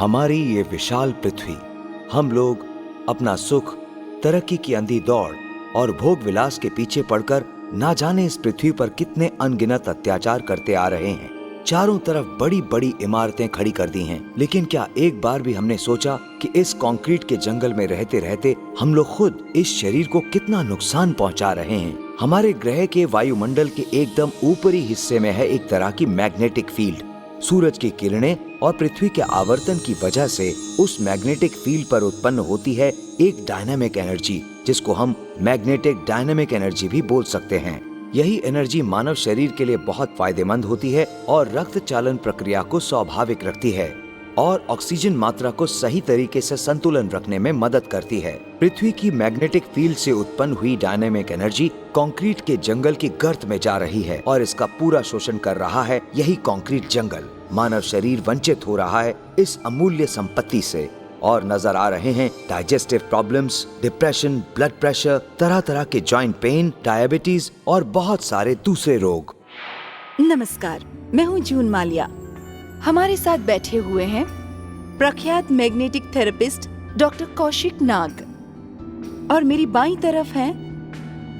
हमारी ये विशाल पृथ्वी, हम लोग अपना सुख, तरक्की की अंधी दौड़ और भोग विलास के पीछे पड़कर ना जाने इस पृथ्वी पर कितने अनगिनत अत्याचार करते आ रहे हैं। चारों तरफ बड़ी बड़ी इमारतें खड़ी कर दी हैं, लेकिन क्या एक बार भी हमने सोचा कि इस कंक्रीट के जंगल में रहते रहते हम लोग खुद इस शरीर को कितना नुकसान पहुंचा रहे हैं। हमारे ग्रह के वायुमंडल के एकदम ऊपरी हिस्से में है एक तरह की मैग्नेटिक फील्ड। सूरज की किरणें और पृथ्वी के आवर्तन की वजह से उस मैग्नेटिक फील्ड पर उत्पन्न होती है एक डायनामिक एनर्जी, जिसको हम मैग्नेटिक डायनामिक एनर्जी भी बोल सकते हैं। यही एनर्जी मानव शरीर के लिए बहुत फायदेमंद होती है और रक्त चालन प्रक्रिया को स्वाभाविक रखती है और ऑक्सीजन मात्रा को सही तरीके से संतुलन रखने में मदद करती है। पृथ्वी की मैग्नेटिक फील्ड से उत्पन्न हुई डायनामिक एनर्जी कंक्रीट के जंगल की गर्त में जा रही है और इसका पूरा शोषण कर रहा है यही कंक्रीट जंगल। मानव शरीर वंचित हो रहा है इस अमूल्य संपत्ति से और नजर आ रहे हैं digestive problems, depression, blood pressure, तरह तरह के जॉइंट पेन, डायबिटीज और बहुत सारे दूसरे रोग। नमस्कार, मैं हूँ जून मालिया। हमारे साथ बैठे हुए हैं प्रख्यात मैग्नेटिक थेरेपिस्ट डॉक्टर कौशिक नाग और मेरी बाईं तरफ है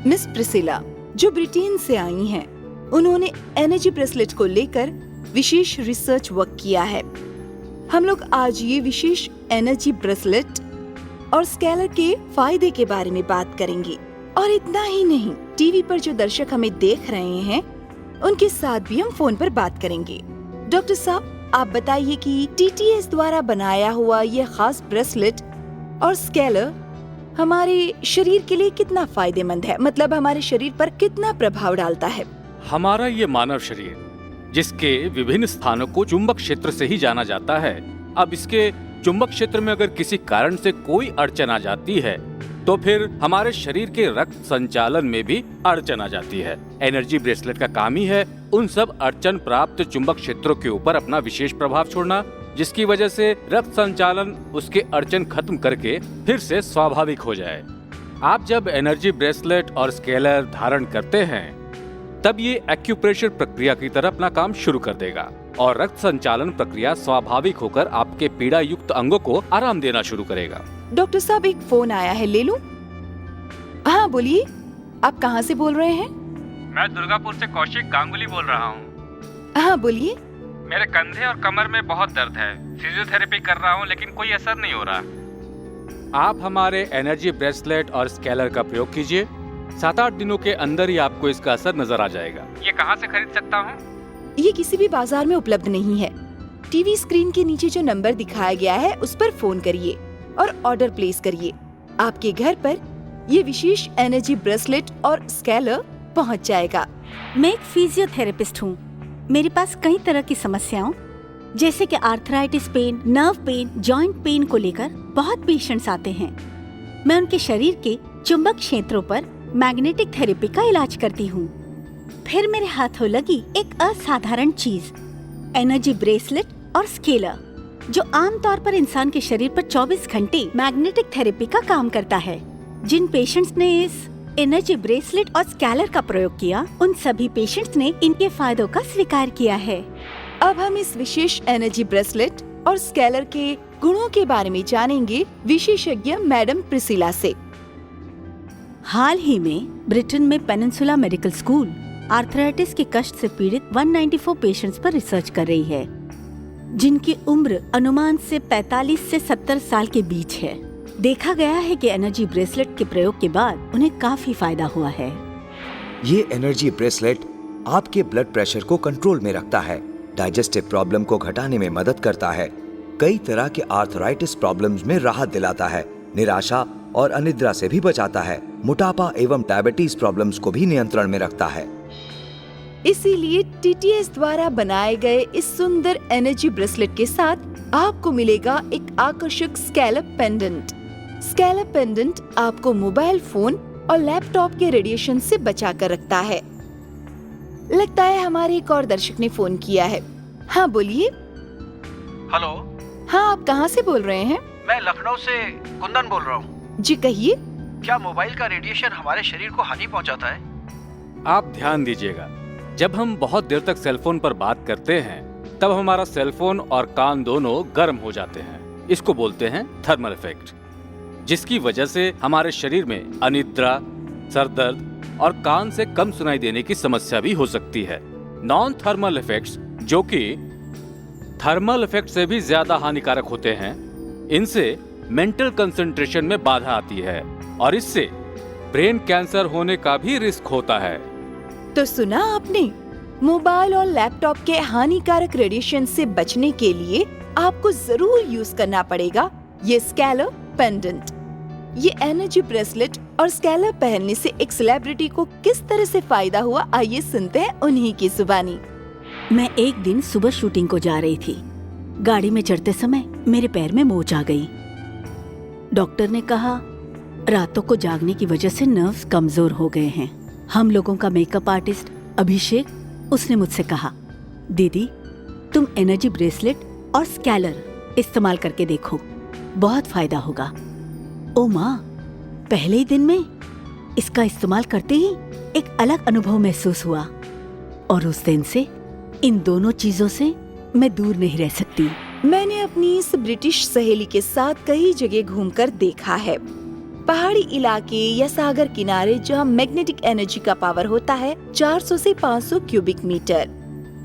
मिस प्रिसिला, जो ब्रिटेन से आई हैं। उन्होंने एनर्जी ब्रेसलेट को लेकर विशेष रिसर्च वर्क किया है। हम लोग आज ये विशेष एनर्जी ब्रेसलेट और स्केलर के फायदे के बारे में बात करेंगे। और इतना ही नहीं, टीवी पर जो दर्शक हमें देख रहे हैं उनके साथ भी हम फोन पर बात करेंगे। डॉक्टर साहब, आप बताइए कि TTS द्वारा बनाया हुआ ये खास ब्रेसलेट और स्केलर हमारे शरीर के लिए कितना फायदेमंद है, मतलब हमारे शरीर पर कितना प्रभाव डालता है। हमारा ये मानव शरीर, जिसके विभिन्न स्थानों को चुंबक क्षेत्र से ही जाना जाता है, अब इसके चुंबक क्षेत्र में अगर किसी कारण से कोई अड़चन आ जाती है तो फिर हमारे शरीर के रक्त संचालन में भी अड़चन आ जाती है। एनर्जी ब्रेसलेट का काम ही है उन सब अड़चन प्राप्त चुंबक क्षेत्रों के ऊपर अपना विशेष प्रभाव छोड़ना, जिसकी वजह से रक्त संचालन उसके अड़चन खत्म करके फिर से स्वाभाविक हो जाए। आप जब एनर्जी ब्रेसलेट और स्केलर धारण करते हैं तब ये एक्यूप्रेशर प्रक्रिया की तरह अपना काम शुरू कर देगा और रक्त संचालन प्रक्रिया स्वाभाविक होकर आपके पीड़ा युक्त अंगों को आराम देना शुरू करेगा। डॉक्टर साहब, एक फोन आया है, ले लूं? हाँ बोलिए, आप कहाँ से बोल रहे हैं? मैं दुर्गापुर से कौशिक गांगुली बोल रहा हूँ। हाँ बोलिए। मेरे कंधे और कमर में बहुत दर्द है, फिजियोथेरेपी कर रहा हूँ लेकिन कोई असर नहीं हो रहा। आप हमारे एनर्जी ब्रेसलेट और स्केलर का प्रयोग कीजिए, 7-8 दिनों के अंदर ही आपको इसका असर नजर आ जाएगा। ये कहाँ से खरीद सकता हूँ? ये किसी भी बाजार में उपलब्ध नहीं है। टीवी स्क्रीन के नीचे जो नंबर दिखाया गया है उस पर फोन करिए और ऑर्डर प्लेस करिए। आपके घर पर ये विशेष एनर्जी ब्रेसलेट और स्केलर पहुंच जाएगा। मैं एक फिजियोथेरेपिस्ट हूँ। मेरे पास कई तरह की समस्याओं जैसे कि arthritis pain, nerve pain, joint pain को लेकर बहुत पेशेंट्स आते हैं। मैं उनके शरीर के चुंबक क्षेत्रों पर मैग्नेटिक थेरेपी का इलाज करती हूँ। फिर मेरे हाथों लगी एक असाधारण चीज, एनर्जी ब्रेसलेट और स्केलर, जो आमतौर पर इंसान के शरीर पर 24 घंटे मैग्नेटिक थेरेपी का काम करता है। जिन पेशेंट्स ने इस एनर्जी ब्रेसलेट और स्केलर का प्रयोग किया, उन सभी पेशेंट्स ने इनके फायदों का स्वीकार किया है। अब हम इस विशेष एनर्जी ब्रेसलेट और स्केलर के गुणों के बारे में जानेंगे विशेषज्ञ मैडम प्रिसिला से। हाल ही में ब्रिटेन में पेनिनसुला मेडिकल स्कूल आर्थराइटिस के कष्ट से पीड़ित 194 पेशेंट्स पर रिसर्च कर रही है, जिनकी उम्र अनुमान से 45 से 70 साल के बीच है। देखा गया है कि एनर्जी ब्रेसलेट के प्रयोग के बाद उन्हें काफी फायदा हुआ है। ये एनर्जी ब्रेसलेट आपके ब्लड प्रेशर को कंट्रोल में रखता है, डाइजेस्टिव प्रॉब्लम को घटाने में मदद करता है, कई तरह के आर्थराइटिस प्रॉब्लम्स में राहत दिलाता है, निराशा और अनिद्रा से भी बचाता है, मोटापा एवं डायबिटीज प्रॉब्लम्स को भी नियंत्रण में रखता है। इसीलिए TTS द्वारा बनाए गए इस सुंदर एनर्जी ब्रेसलेट के साथ आपको मिलेगा एक आकर्षक स्कैलप पेंडेंट। स्कैलप पेंडेंट आपको मोबाइल फोन और लैपटॉप के रेडिएशन से बचा कर रखता है। लगता है हमारे एक और दर्शक ने फोन किया है। हाँ बोलिए। हेलो। हाँ, आप कहाँ से बोल रहे हैं? मैं लखनऊ से कुंदन बोल रहा हूँ। जी कहिए। क्या मोबाइल का रेडिएशन हमारे शरीर को हानि पहुँचाता है? आप ध्यान दीजिएगा, जब हम बहुत देर तक सेलफोन पर बात करते हैं तब हमारा सेलफोन और कान दोनों गर्म हो जाते हैं। इसको बोलते हैं थर्मल इफेक्ट, जिसकी वजह से हमारे शरीर में अनिद्रा, सर दर्द और कान से कम सुनाई देने की समस्या भी हो सकती है। नॉन थर्मल इफेक्ट्स, जो कि थर्मल इफेक्ट से भी ज्यादा हानिकारक होते हैं, इनसे मेंटल कंसंट्रेशन में बाधा आती है और इससे ब्रेन कैंसर होने का भी रिस्क होता है। तो सुना आपने, मोबाइल और लैपटॉप के हानिकारक रेडिएशन से बचने के लिए आपको जरूर यूज करना पड़ेगा ये स्कैलर पेंडेंट। ये एनर्जी ब्रेसलेट और स्कैलर पहनने से एक सेलिब्रिटी को किस तरह से फायदा हुआ, आइए सुनते हैं उन्हीं की जुबानी। मैं एक दिन सुबह शूटिंग को जा रही थी। गाड़ी में चढ़ते समय मेरे पैर में मोच आ गई। डॉक्टर ने कहा रातों को जागने की वजह से नर्व्स कमजोर हो गए हैं। हम लोगों का मेकअप आर्टिस्ट अभिषेक, उसने मुझसे कहा, दीदी तुम एनर्जी ब्रेसलेट और स्कैलर इस्तेमाल करके देखो, बहुत फायदा होगा। ओ माँ, पहले ही दिन में इसका इस्तेमाल करते ही एक अलग अनुभव महसूस हुआ और उस दिन से इन दोनों चीजों से मैं दूर नहीं रह सकती। मैंने अपनी इस ब्रिटिश सहेली के साथ कई जगह घूमकर देखा है। पहाड़ी इलाके या सागर किनारे जहाँ मैग्नेटिक एनर्जी का पावर होता है 400 से 500 क्यूबिक मीटर,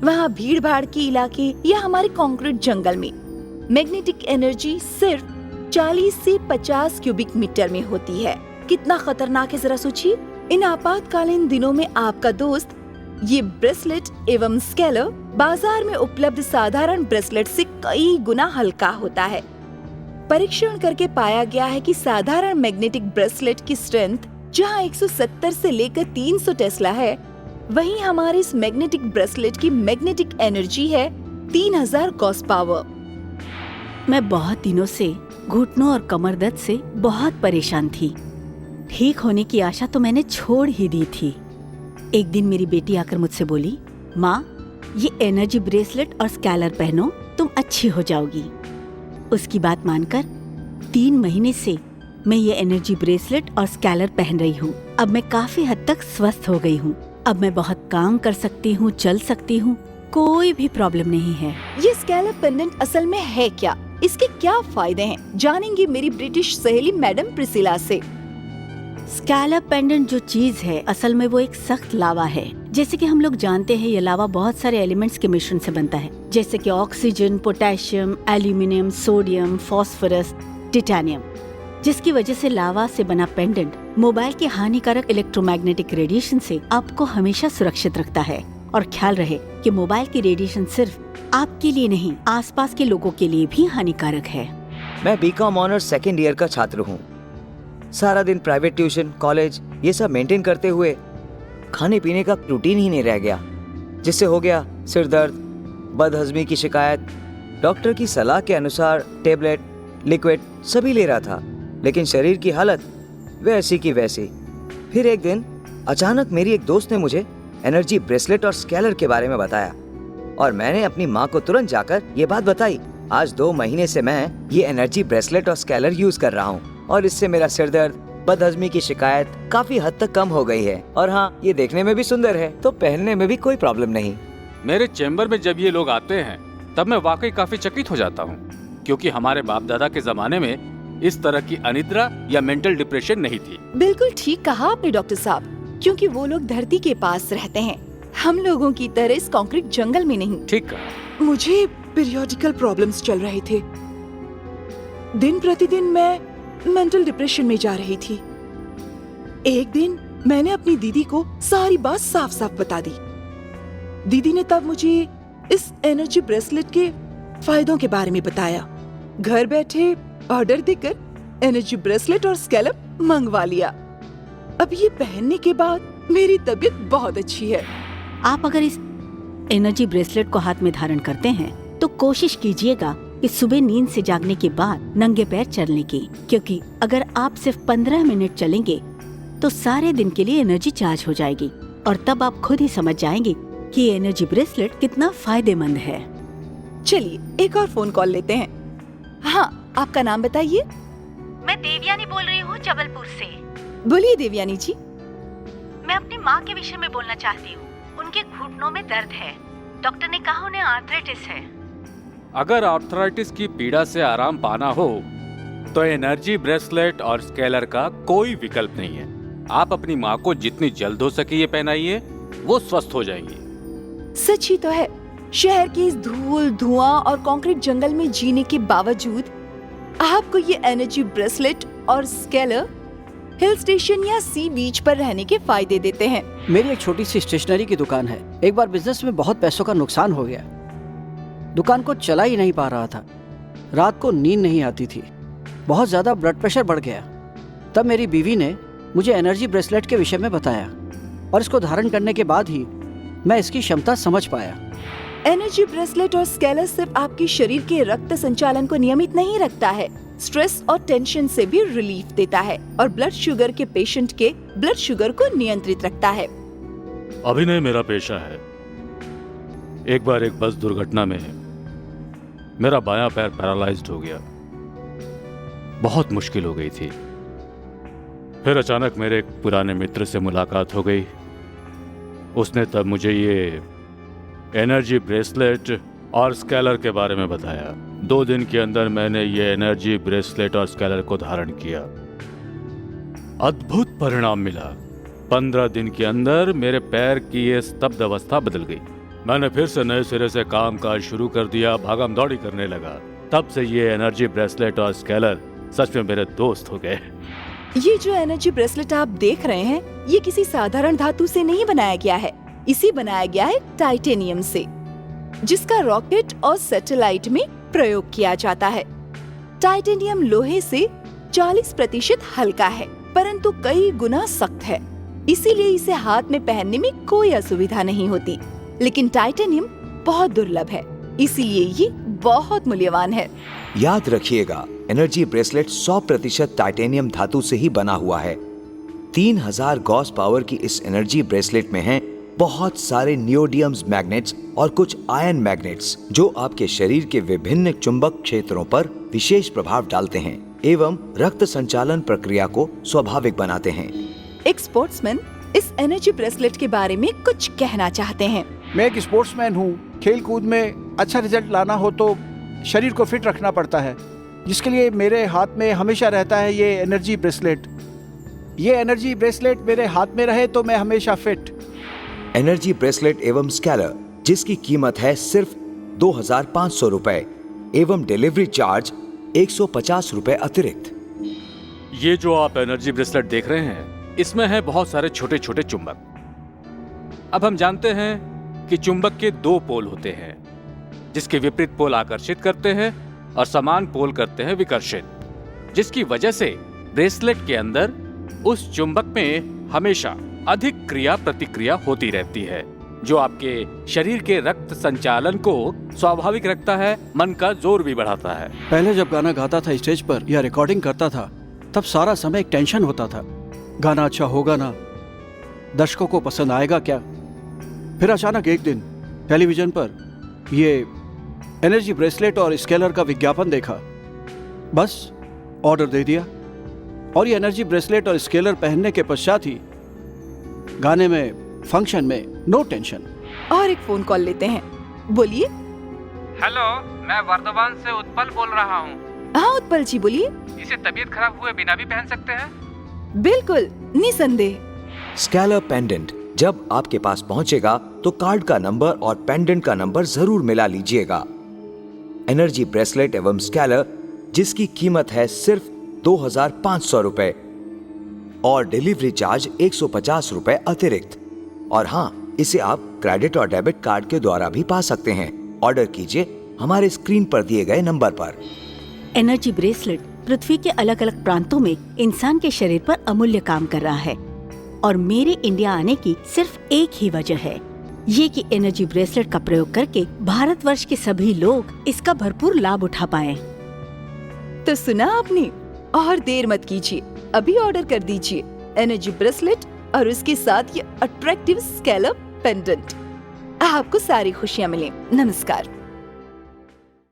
वहाँ भीड़ भाड़ के इलाके या हमारे कंक्रीट जंगल में मैग्नेटिक एनर्जी सिर्फ 40 से 50 क्यूबिक मीटर में होती है। कितना खतरनाक है, जरा सोचिए। इन आपातकालीन दिनों में आपका दोस्त ये ब्रेसलेट एवं स्कैलर बाजार में उपलब्ध साधारण ब्रेसलेट से कई गुना हल्का होता है। परीक्षण करके पाया गया है कि साधारण मैग्नेटिक ब्रेसलेट की स्ट्रेंथ जहां 170 से लेकर 300 टेस्ला है, वहीं हमारे इस मैग्नेटिक ब्रेसलेट की मैग्नेटिक एनर्जी है 3000 गॉस पावर। मैं बहुत दिनों से घुटनों और कमर दर्द से बहुत परेशान थी। ठीक होने की आशा तो मैंने छोड़ ही दी थी। एक दिन मेरी बेटी आकर मुझसे बोली, माँ ये एनर्जी ब्रेसलेट और स्कैलर पहनो, तुम अच्छी हो जाओगी। उसकी बात मानकर 3 महीने से मैं ये एनर्जी ब्रेसलेट और स्कैलर पहन रही हूँ। अब मैं काफी हद तक स्वस्थ हो गई हूँ। अब मैं बहुत काम कर सकती हूँ, चल सकती हूँ, कोई भी प्रॉब्लम नहीं है। ये स्कैलर पेंडेंट असल में है क्या, इसके क्या फायदे हैं, जानेंगे मेरी ब्रिटिश सहेली मैडम प्रिसिला से। स्कैलर पेंडेंट जो चीज है असल में वो एक सख्त लावा है। जैसे कि हम लोग जानते हैं ये लावा बहुत सारे एलिमेंट्स के मिश्रण से बनता है, जैसे कि oxygen, potassium, aluminium, sodium, phosphorus, titanium, जिसकी वजह से लावा से बना पेंडेंट मोबाइल के हानिकारक इलेक्ट्रोमैग्नेटिक रेडिएशन से आपको हमेशा सुरक्षित रखता है। और ख्याल रहे कि मोबाइल की रेडिएशन सिर्फ आपके लिए नहीं, आसपास के लोगों के लिए भी हानिकारक है। मैं बीकॉम ऑनर्स सेकेंड ईयर का छात्र हूँ। सारा दिन प्राइवेट ट्यूशन, कॉलेज ये सब मेंटेन करते हुए खाने पीने का रूटीन ही नहीं रह गया, जिससे हो गया सिर दर्द, बदहजमी की शिकायत। डॉक्टर की सलाह के अनुसार टेबलेट, लिक्विड सभी ले रहा था, लेकिन शरीर की हालत वैसी की वैसी। फिर एक दिन अचानक मेरी एक दोस्त ने मुझे एनर्जी ब्रेसलेट और स्कैलर के बारे में बताया और मैंने अपनी माँ को तुरंत जाकर ये बात बताई। आज 2 महीने से मैं ये एनर्जी ब्रेसलेट और स्कैलर यूज कर रहा हूँ और इससे मेरा सिर दर्द, बदहजमी की शिकायत काफी हद तक कम हो गई है। और हाँ, ये देखने में भी सुंदर है, तो पहनने में भी कोई प्रॉब्लम नहीं। मेरे चैम्बर में जब ये लोग आते हैं तब मैं वाकई काफी चकित हो जाता हूँ, क्योंकि हमारे बाप दादा के जमाने में इस तरह की अनिद्रा या मेंटल डिप्रेशन नहीं थी। बिल्कुल ठीक कहा आपने डॉक्टर साहब, क्योंकि वो लोग धरती के पास रहते हैं, हम लोगों की तरह इस कंक्रीट जंगल में नहीं। ठीक कहा। मुझे पीरियोडिकल प्रॉब्लम्स चल रहे थे। दिन प्रतिदिन मैं मेंटल डिप्रेशन में जा रही थी। एक दिन मैंने अपनी दीदी को सारी बात साफ साफ बता दी। दीदी ने तब मुझे इस एनर्जी ब्रेसलेट के फायदों के बारे में बताया। घर बैठे ऑर्डर देकर एनर्जी ब्रेसलेट और स्कैलर मंगवा लिया। अब ये पहनने के बाद मेरी तबीयत बहुत अच्छी है। आप अगर इस एनर्जी ब्रेसलेट को हाथ में धारण करते हैं तो कोशिश कीजिएगा कि सुबह नींद से जागने के बाद नंगे पैर चलने की, क्योंकि अगर आप सिर्फ 15 मिनट चलेंगे तो सारे दिन के लिए एनर्जी चार्ज हो जाएगी और तब आप खुद ही समझ जाएंगे कि ये एनर्जी ब्रेसलेट कितना फायदेमंद है। चलिए एक और फोन कॉल लेते हैं। हाँ, आपका नाम बताइए। मैं देवयानी बोल रही हूँ जबलपुर से। बोलिए देवयानी जी। मैं अपनी माँ के विषय में बोलना चाहती हूँ। उनके घुटनों में दर्द है। डॉक्टर ने कहा उन्हें आर्थराइटिस है। अगर आर्थराइटिस की पीड़ा से आराम पाना हो तो एनर्जी ब्रेसलेट और स्केलर का कोई विकल्प नहीं है। आप अपनी माँ को जितनी जल्द हो सके ये पहनाइए, वो स्वस्थ हो जाएंगी। सच ही तो है, शहर के इस धूल, धुआं और कंक्रीट जंगल में जीने के बावजूद आपको ये एनर्जी ब्रेसलेट और स्केलर हिल स्टेशन या सी बीच पर रहने के फायदे देते हैं। मेरी एक छोटी सी स्टेशनरी की दुकान है। एक बार बिजनेस में बहुत पैसों का नुकसान हो गया। दुकान को चला ही नहीं पा रहा था। रात को नींद नहीं आती थी। बहुत ज्यादा ब्लड प्रेशर बढ़ गया। तब मेरी बीवी ने मुझे एनर्जी ब्रेसलेट के विषय में बताया और इसको धारण करने के बाद ही मैं इसकी क्षमता समझ पाया। एनर्जी ब्रेसलेट और स्केलर सिर्फ आपके शरीर के रक्त संचालन को नियमित नहीं रखता है, स्ट्रेस और टेंशन से भी रिलीफ देता है और ब्लड शुगर के पेशेंट के ब्लड शुगर को नियंत्रित रखता है। अभिनय मेरा पेशा है। एक बार एक बस दुर्घटना में मेरा बायां पैर पैरालाइज्ड हो गया। बहुत मुश्किल हो गई थी। फिर अचानक मेरे एक पुराने मित्र से मुलाकात हो गई। उसने तब मुझे ये एनर्जी ब्रेसलेट और स्केलर के बारे में बताया। 2 दिन के अंदर मैंने ये एनर्जी ब्रेसलेट और स्केलर को धारण किया। अद्भुत परिणाम मिला। 15 दिन के अंदर मेरे पैर की ये स्तब्ध अवस्था बदल गई। मैंने फिर से नए सिरे से काम काज शुरू कर दिया, भागम दौड़ी करने लगा। तब से ये एनर्जी ब्रेसलेट और स्केलर सच में मेरे दोस्त हो गए। ये जो एनर्जी ब्रेसलेट आप देख रहे हैं, ये किसी साधारण धातु से नहीं बनाया गया है। इसे बनाया गया है टाइटेनियम से, जिसका रॉकेट और सैटेलाइट में प्रयोग किया जाता है। टाइटेनियम लोहे से 40% हल्का है, परंतु कई गुना सख्त है। इसीलिए इसे हाथ में पहनने में कोई असुविधा नहीं होती। लेकिन टाइटेनियम बहुत दुर्लभ है, इसीलिए ये बहुत मूल्यवान है। याद रखिएगा, एनर्जी ब्रेसलेट 100% टाइटेनियम धातु से ही बना हुआ है। 3000 गॉस पावर की इस एनर्जी ब्रेसलेट में हैं बहुत सारे नियोडियम्स मैग्नेट्स और कुछ आयन मैग्नेट्स, जो आपके शरीर के विभिन्न चुंबक क्षेत्रों पर विशेष प्रभाव डालते हैं एवं रक्त संचालन प्रक्रिया को स्वाभाविक बनाते हैं। एक स्पोर्ट्समैन इस एनर्जी ब्रेसलेट के बारे में कुछ कहना चाहते हैं। मैं एक स्पोर्ट्समैन हूँ। खेल कूद में अच्छा रिजल्ट लाना हो तो शरीर को फिट रखना पड़ता है, जिसके लिए मेरे हाथ में हमेशा रहता है ये एनर्जी ब्रेसलेट। ये एनर्जी ब्रेसलेट मेरे हाथ में रहे तो मैं हमेशा फिट। एनर्जी ब्रेसलेट एवं स्केलर, जिसकी कीमत है सिर्फ 2500 रुपए एवं डिलीवरी चार्ज 150 रुपए अतिरिक्त। ये जो आप एनर्जी ब्रेसलेट देख रहे हैं, इसमें है बहुत सारे छोटे छोटे चुंबक। अब हम जानते हैं कि चुंबक के 2 पोल होते हैं, जिसके विपरीत पोल आकर्षित करते हैं और समान पोल करते हैं विकर्षित, जिसकी वजह से ब्रेसलेट के अंदर उस चुंबक में हमेशा अधिक क्रिया प्रतिक्रिया होती रहती है, जो आपके शरीर के रक्त संचालन को स्वाभाविक रखता है, मन का जोर भी बढ़ाता है। पहले जब गाना गाता था स्टेज पर या रिकॉर्डिंग करता था, तब सारा समय एक टेंशन होता था। गाना अच्छा होगा ना, दर्शकों को पसंद आएगा क्या। फिर अचानक एक दिन टेलीविजन पर ये एनर्जी ब्रेसलेट और स्केलर का विज्ञापन देखा। बस ऑर्डर दे दिया और ये एनर्जी ब्रेसलेट और स्केलर पहनने के पश्चात ही गाने में, फंक्शन में नो टेंशन। और एक फोन कॉल लेते हैं। बोलिए। हेलो, मैं वर्धमान से उत्पल बोल रहा हूँ। हाँ उत्पल जी, बोलिए। इसे तबीयत खराब हुए बिना भी पहन सकते हैं? बिल्कुल, निसंदेह। स्केलर पेंडेंट जब आपके पास पहुंचेगा तो कार्ड का नंबर और पेंडेंट का नंबर जरूर मिला लीजिएगा। एनर्जी ब्रेसलेट एवं स्केलर, जिसकी कीमत है सिर्फ 2500 रुपए और डिलीवरी चार्ज 150 रुपए अतिरिक्त। और हाँ, इसे आप क्रेडिट और डेबिट कार्ड के द्वारा भी पा सकते हैं। ऑर्डर कीजिए हमारे स्क्रीन पर दिए गए नंबर पर। एनर्जी ब्रेसलेट पृथ्वी के अलग अलग प्रांतों में इंसान के शरीर पर अमूल्य काम कर रहा है और मेरे इंडिया आने की सिर्फ एक ही वजह है, ये कि एनर्जी ब्रेसलेट का प्रयोग करके भारतवर्ष के सभी लोग इसका भरपूर लाभ उठा पाएं। तो सुना आपने, और देर मत कीजिए, अभी ऑर्डर कर दीजिए एनर्जी ब्रेसलेट और उसके साथ ये अट्रैक्टिव स्केलर पेंडेंट। आपको सारी खुशियां मिलें। नमस्कार।